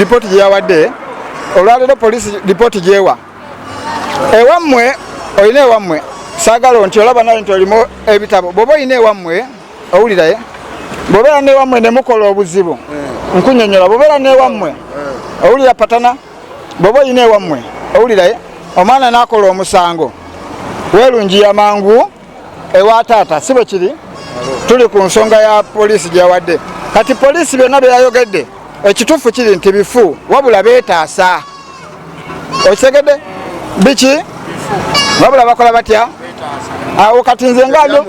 report gyawadde olwaleero police report gyewa ewammwe oyina ewammwe saagala nti olaba nayo nti olimu ebitabo bw'oba oyina ewammwe owuliraye bw'obeera n'ewammwe ne mukola obuzibu nkunyonyola bw'obeera n'ewammwe owulira patana bw'oba oyina ewammwe owuliraye omwana n'akola omusango weerungiya mangu ewa taata si bwe kiri tuli ku nsonga ya poliisi gyawadde kati poliisi byonna byayogedde ekituufu kiri nti bifu wabula beetaasa okitegedde biki wabula bakola batya awo kati nze ngabyo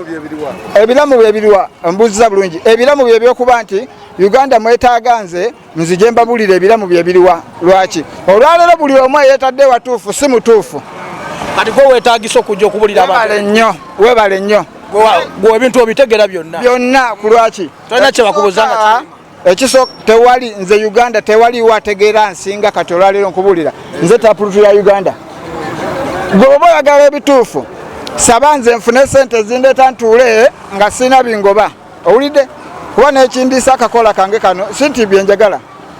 ebiramu byebiriwa mbuuziza bulungi ebiramu byebyokuba nti Uganda mwetaaga nze nzije mbabulira ebiramu byebiriwa lwaki olwaleero buli omu yeetadde watuufu si mutuufu kati gwe weetaagisa okujja okubulira abantu webale nnyo gwe ebintu obitegera byonna ku lwaki tolina kye bakubuzanga ekisooka tewali nze Uganda tewaliwo ategeera nsinga kati olwaleero nkubulira nze tapulutu ya Uganda gweoba oyagala ebituufu saba nze nfune sente zindeeta ntuule nga sina bingoba owulidde kuba nekindiisa akakola kange kano si nti byenjagala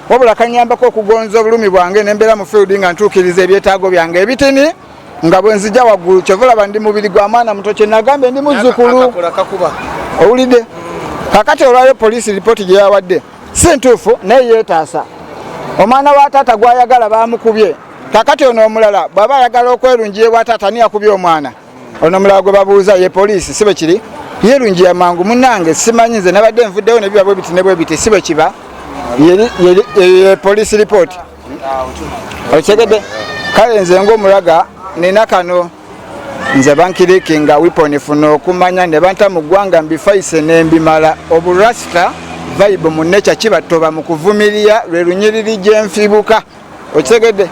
wabula kanyambako okugonza obulumi bwange nembeera mu field nga ntuukiriza ebyetaago byange ebitini nga bwe nzija waggulu kyova olaba ndi mubiri gwa mwana muto kye nagambe ndi muzzukulu owulidde kakati olwaleero poliisi ripooti gye yawadde si ntuufu naye yeetaasa omwana wa taata gwayagala bamukubye kakati ono omulala bw'aba ayagala okwerungiya ewa taata ani yakubye omwana ono omulala gwe babuuza ye poliisi si bwe kiri yerungiya mangu munnange simanyi nze nabadde nvuddewo ne biba bwe biti ne bwe biti si bwe kiba ye poliisi ripooti okitegedde kale nze ng'omulaga nina kano nze bankirikinga wiponi funa okumanya ne banta mu ggwanga mbifaise n'embimala obulwasita vibe mu nature kibattoba mu kuvumirira lwe lunyiriri gye nfibuka okitegedde